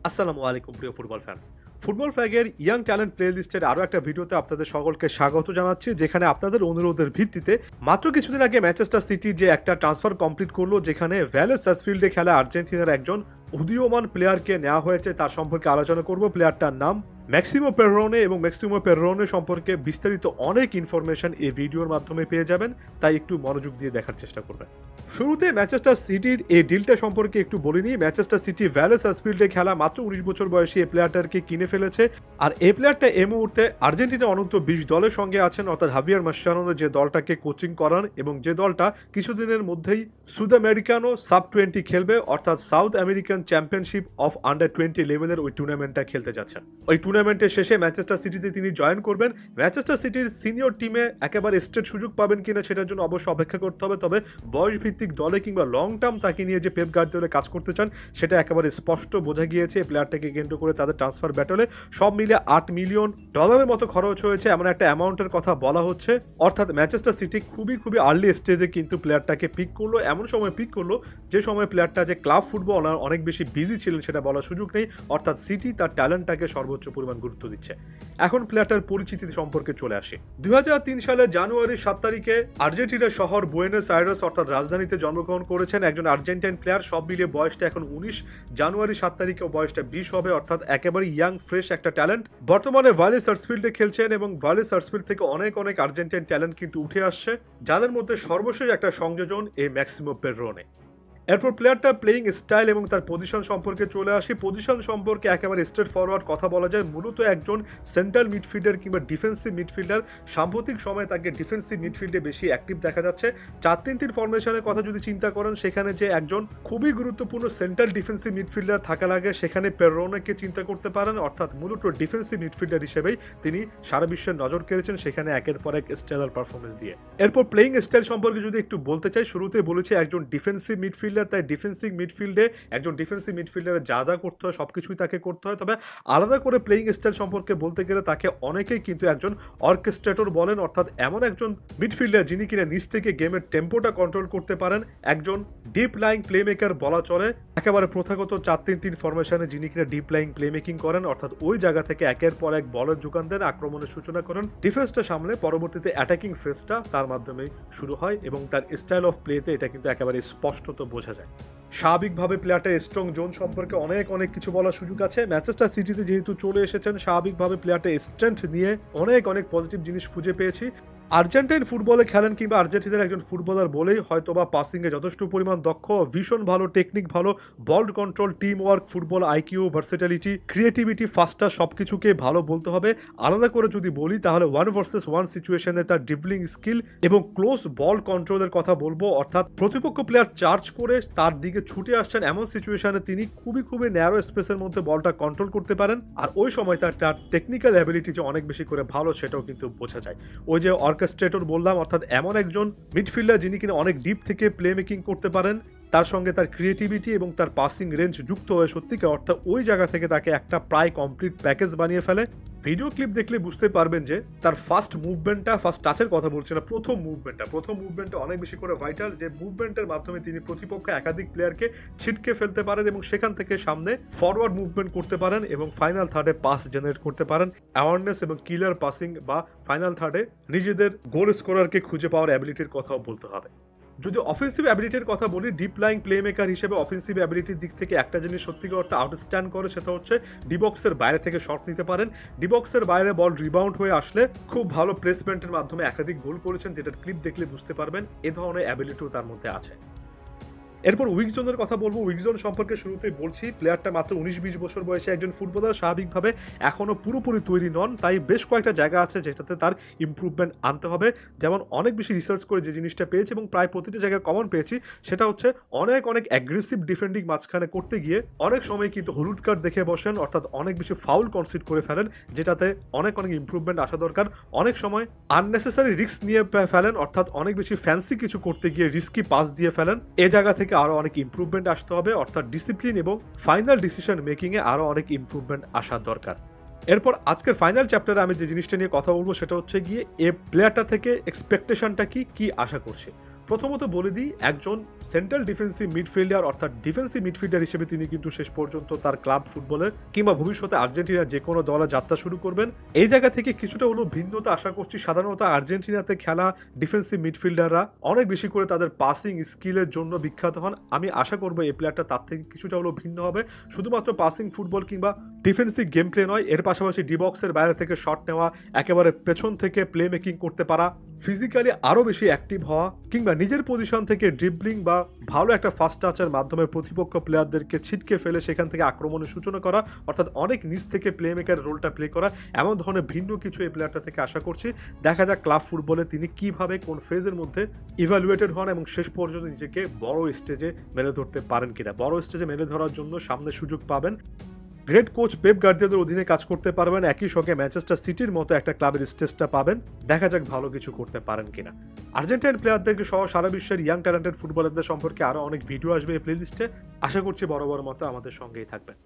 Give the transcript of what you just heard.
আসসালামু আলাইকুম প্রিয় ফুটবল ফ্যান্স। ফুটবল ফ্যাগের ইয়াং ট্যালেন্ট প্লে লিস্টের আরও একটা ভিডিওতে আপনাদের সকলকে স্বাগত জানাচ্ছি, যেখানে আপনাদের অনুরোধের ভিত্তিতে মাত্র কিছুদিন আগে ম্যানচেস্টার সিটি যে একটা ট্রান্সফার কমপ্লিট করলো, যেখানে ভ্যালেস সাসফিল্ডে খেলা আর্জেন্টিনার একজন উদীয়মান প্লেয়ারকে নেওয়া হয়েছে, তার সম্পর্কে আলোচনা করব। প্লেয়ারটার নাম ম্যাক্সিমো পেররোনে, এবং ম্যাক্সিমো পেররোনে সম্পর্কে বিস্তারিত অনেক ইনফরমেশন এই ভিডিওর মাধ্যমে পেয়ে যাবেন, তাই একটু মনোযোগ দিয়ে দেখার চেষ্টা করবেন। শুরুতে ম্যানচেস্টার সিটির এই ডিলটা সম্পর্কে একটু বলে নিই। ম্যানচেস্টার সিটি ভ্যালেস সাসফিল্ডে খেলা মাত্র 19 বছর বয়সী এই প্লেয়ারটাকে কিনে ফেলেছে, আর এই প্লেয়ারটা এই মুহূর্তে আর্জেন্টিনা অনূর্ধ্ব 20 দলের সঙ্গে আছেন, অর্থাৎ হাভিয়ার মাসচানোনো যে দলটাকে কোচিং করান, এবং যে দলটা কিছুদিনের মধ্যেই সুদ আমেরিকানো সাব 20 খেলবে, অর্থাৎ south American championship of under 20 লেভেলের ওই টুর্নামেন্টটা খেলতে যাচ্ছেন। ওই টুর্নামেন্টের শেষে ম্যানচেস্টার সিটিতে তিনি জয়েন করবেন। ম্যানচেস্টার সিটির সিনিয়র টিমে একেবারে স্টেট সুযোগ পাবেন কিনা সেটার জন্য অবশ্যই অপেক্ষা করতে হবে, তবে বয়স ভিত্তিক দলে কিংবা লং টার্ম তাকে নিয়ে যে পেপ গার্দিওলা কাজ করতে চান সেটা একেবারে স্পষ্ট বোঝা গিয়েছে। প্লেয়ারটাকে কেন্দ্র করে তাদের ট্রান্সফার ব্যাটলে সব মিলে $8 মিলিয়ন মতো খরচ হয়েছে, এমন একটা অ্যামাউন্টের কথা বলা হচ্ছে। অর্থাৎ ম্যানচেস্টার সিটি খুবই আর্লি স্টেজে কিন্তু প্লেয়ারটাকে পিক করলো, এমন সময় পিক করলো যে সময় প্লেয়ারটা যে ক্লাব ফুটবল অনেক বেশি বিজি ছিলেন সেটা বলার সুযোগ নেই। অর্থাৎ সিটি তার ট্যালেন্টটাকে সর্বোচ্চ পরিমাণ গুরুত্ব দিচ্ছে। এখন প্লেয়ারটার পরিচিতি সম্পর্কে চলে আসে। 2003 সালে জানুয়ারির 7 তারিখে আর্জেন্টিনার শহর বুয়েনোস আইরেস অর্থাৎ রাজধানীতে জন্মগ্রহণ করেছেন একজন আর্জেন্টাইন প্লেয়ার। সব মিলিয়ে বয়সটা এখন 19, জানুয়ারি 7 তারিখে বয়সটা 20 হবে, অর্থাৎ একেবারে ইয়াং ফ্রেশ একটা ট্যালেন্ট। বর্তমানে ভ্যালেস সার্সফিল্ডে খেলছেন, এবং ভ্যালেস সার্সফিল্ড থেকে অনেক আর্জেন্টাইন ট্যালেন্ট কিন্তু উঠে আসছে, যাদের মধ্যে সর্বশেষ একটা সংযোজন এই ম্যাক্সিমো পেররোনে। এরপর প্লেয়ারটার প্লেইং স্টাইল এবং তার পজিশন সম্পর্কে চলে আসি। পজিশন সম্পর্কে একেবারে স্ট্রেট ফরওয়ার্ড কথা বলা যায়, মূলত একজন সেন্ট্রাল মিডফিল্ডার কিংবা ডিফেন্সিভ মিডফিল্ডার। সাম্প্রতিক সময়ে তাকে ডিফেন্সিভ মিডফিল্ডে বেশি অ্যাক্টিভ দেখা যাচ্ছে। 4-3-3 ফরমেশনের কথা যদি চিন্তা করেন, সেখানে যে একজন খুবই গুরুত্বপূর্ণ সেন্ট্রাল ডিফেন্সিভ মিডফিল্ডার থাকা লাগে, সেখানে পেররোনেকে চিন্তা করতে পারেন, অর্থাৎ মূলত ডিফেন্সিভ মিডফিল্ডার হিসেবেই তিনি সারা বিশ্বের নজর কেড়েছেন, সেখানে একের পর এক স্টেলার পারফরমেন্স দিয়ে। এরপর প্লেইং স্টাইল সম্পর্কে যদি একটু বলতে চাই, শুরুতে বলেছি একজন ডিফেন্সিভ মিডফিল্ডার, তাই ডিফেন্সিভ মিডফিল্ডে একজন ডিফেন্সিভ মিডফিল্ডারে যা করতে হয় সবকিছুই তাকে করতে হয়। তবে আলাদা করে প্লেইং স্টাইল সম্পর্কে বলতে গেলে তাকে অনেকেই কিন্তু একজন অর্কেস্ট্রেটর বলেন, অর্থাৎ এমন একজন মিডফিল্ডার যিনি কিনা নিচ থেকে গেমের টেম্পোটা কন্ট্রোল করতে পারেন, একজন ডিপ লাইং প্লেমেকার বলা চলে। একেবারে প্রথাগত 4-3-3 ফরমেশনে যিনি কিনা ডিপ লাইং প্লেমেকিং করেন, অর্থাৎ ওই জায়গা থেকে একের পর এক বলের যোগান দেন, আক্রমণের সূচনা করেন, ডিফেন্সটা সামলে পরবর্তীতে অ্যাটাকিং ফেজটা তার মাধ্যমে শুরু হয়, এবং তার স্টাইল অফ প্লেতে এটা কিন্তু একেবারে স্পষ্টত বোঝা যায়। স্বাভাবিকভাবে প্লেয়ারটার স্ট্রং জোন সম্পর্কে অনেক কিছু বলার সুযোগ আছে। ম্যানচেস্টার সিটিতে যেহেতু চলে এসেছেন, স্বাভাবিকভাবে প্লেয়ারটার স্ট্রেংথ নিয়ে অনেক পজিটিভ জিনিস খুঁজে পেয়েছি। আর্জেন্টাইন ফুটবলে খেলেন কিংবা আর্জেন্টিনার একজন ফুটবলার বলেই হয়তোবা পাসিংয়ে যথেষ্ট পরিমাণ দক্ষ, ভীষণ ভালো টেকনিক, ভালো ball control, team work, football IQ, versatility, creativity, faster সবকিছুকে ভালো বলতে হবে। আলাদা করে যদি বলি তাহলে 1 ভার্সেস 1 সিচুয়েশনে তার ড্রিবলিং স্কিল এবং ক্লোজ বল কন্ট্রোলের কথা বলবো, অর্থাৎ প্রতিপক্ষ প্লেয়ার চার্জ করে তার দিকে ছুটে আসছেন এমন সিচুয়েশনে তিনি খুবই ন্যারো স্পেসের মধ্যে বলটা কন্ট্রোল করতে পারেন, আর ওই সময় তার টেকনিক্যাল অ্যাবিলিটি যে অনেক বেশি করে ভালো সেটাও কিন্তু বোঝা যায়। ওই যে অর্কেস্ট্রেটর বললাম, অর্থাৎ এমন একজন মিডফিল্ডার যিনি কিনা অনেক ডিপ থেকে প্লে মেকিং করতে পারেন, তার সঙ্গে তার ক্রিয়েটিভিটি এবং তার পাসিং রেঞ্জ যুক্ত হয়ে সত্যিকার অর্থাৎ ওই জায়গা থেকে তাকে একটা প্রায় কমপ্লিট প্যাকেজ বানিয়ে ফেলে। ভিডিও ক্লিপ দেখলে বুঝতে পারবেন যে তার ফার্স্ট টাচের কথা বলছি না, প্রথম মুভমেন্টটা অনেক বেশি করে ভাইটাল, যে মুভমেন্টের মাধ্যমে তিনি প্রতিপক্ষ একাধিক প্লেয়ারকে ছিটকে ফেলতে পারেন এবং সেখান থেকে সামনে ফরওয়ার্ড মুভমেন্ট করতে পারেন এবং ফাইনাল থার্ডে পাস জেনারেট করতে পারেন। অ্যাওয়ারনেস এবং কিলার পাসিং বা ফাইনাল থার্ডে নিজেদের গোল স্কোরারকে খুঁজে পাওয়ার অ্যাবিলিটির কথাও বলতে হবে। যদি অফেন্সিভ অ্যাবিলিটির কথা বলি, ডিপ লাইং প্লে মেকার হিসেবে অফেন্সিভ অ্যাবিলিটির দিক থেকে একটা জিনিস সত্যিকার অর্থে আউটস্ট্যান্ড করে, সেটা হচ্ছে ডিবক্সের বাইরে থেকে শট নিতে পারেন। ডিবক্সের বাইরে বল রিবাউন্ড হয়ে আসলে খুব ভালো প্লেসমেন্টের মাধ্যমে একাধিক গোল করেছেন, যেটার ক্লিপ দেখলে বুঝতে পারবেন এ ধরনের অ্যাবিলিটিও তার মধ্যে আছে। এরপর উইক জোনের কথা বলবো। উইক জোন সম্পর্কে শুরুতেই বলছি, প্লেয়ারটা মাত্র 19-20 বছর বয়সে একজন ফুটবলার, স্বাভাবিকভাবে এখনও পুরোপুরি তৈরি নন, তাই বেশ কয়েকটা জায়গা আছে যেটাতে তার ইমপ্রুভমেন্ট আনতে হবে। যেমন অনেক বেশি রিসার্চ করে যে জিনিসটা পেয়েছি এবং প্রায় প্রতিটা জায়গায় কমন পেয়েছি, সেটা হচ্ছে অনেক অ্যাগ্রেসিভ ডিফেন্ডিং মাঝখানে করতে গিয়ে অনেক সময় কিন্তু হলুদ কার্ড দেখে বসেন, অর্থাৎ অনেক বেশি ফাউল কনসিড করে ফেলেন, যেটাতে অনেক ইমপ্রুভমেন্ট আসা দরকার। অনেক সময় আননেসেসারি রিস্ক নিয়ে ফেলেন, অর্থাৎ অনেক বেশি ফ্যান্সি কিছু করতে গিয়ে রিস্কি পাস দিয়ে ফেলেন। এ জায়গা থেকে আরো অনেক ইমপ্রুভমেন্ট আসতে হবে, অর্থাৎ ডিসিপ্লিন এবং ফাইনাল ডিসিশন মেকিং এ আরো অনেক ইমপ্রুভমেন্ট আসা দরকার। এরপর আজকের ফাইনাল চ্যাপ্টারে আমি যে জিনিসটা নিয়ে কথা বলবো সেটা হচ্ছে গিয়ে এই প্লেয়ারটা থেকে এক্সপেকটেশনটা কি আশা করছি। প্রথমত বলে দিই, একজন সেন্ট্রাল ডিফেন্সিভ মিডফিল্ডার অর্থাৎ ডিফেন্সিভ মিডফিল্ডার হিসেবে তিনি কিন্তু শেষ পর্যন্ত তার ক্লাব ফুটবলের কিংবা ভবিষ্যতে আর্জেন্টিনার যে কোনো দলে যাত্রা শুরু করবেন। এই জায়গা থেকে কিছুটা হলেও ভিন্নতা আশা করছি। সাধারণত আর্জেন্টিনাতে খেলা ডিফেন্সিভ মিডফিল্ডাররা অনেক বেশি করে তাদের পাসিং স্কিলের জন্য বিখ্যাত হন। আমি আশা করবো এই প্লেয়ারটা তার থেকে কিছুটা হলেও ভিন্ন হবে। শুধুমাত্র পাসিং ফুটবল কিংবা ডিফেন্সিভ গেম প্লে নয়, এর পাশাপাশি ডিবক্সের বাইরে থেকে শট নেওয়া, একেবারে পেছন থেকে প্লে মেকিং করতে পারা, ফিজিক্যালি আরও বেশি অ্যাক্টিভ হওয়া কিংবা নিজের পজিশন থেকে ড্রিবলিং বা ভালো একটা ফাস্ট টাচের মাধ্যমে প্রতিপক্ষ প্লেয়ারদেরকে ছিটকে ফেলে সেখান থেকে আক্রমণের সূচনা করা, অর্থাৎ অনেক নিচ থেকে প্লে মেকারের রোলটা প্লে করা, এমন ধরনের ভিন্ন কিছু এই প্লেয়ারটা থেকে আশা করছি। দেখা যাক ক্লাব ফুটবলে তিনি কিভাবে কোন ফেজের মধ্যে ইভ্যালুয়েটেড হন এবং শেষ পর্যন্ত নিজেকে বড় স্টেজে মেলে ধরতে পারেন কিনা। বড় স্টেজে মেলে ধরার জন্য সামনে সুযোগ পাবেন। গ্রেট কোচ পেপ গার্দিওলার অধীনে কাজ করতে পারবেন, একই সঙ্গে ম্যানচেস্টার সিটির মতো একটা ক্লাবের স্টেজটা পাবেন। দেখা যাক ভালো কিছু করতে পারেন কিনা। আর্জেন্টাইন প্লেয়ারদেরকে সহ সারা বিশ্বের ইয়াং ট্যালেন্টেড ফুটবলারদের সম্পর্কে আরও অনেক ভিডিও আসবে এই প্লেলিস্টে। আশা করছি বড় বড় মতো আমাদের সঙ্গেই থাকবেন।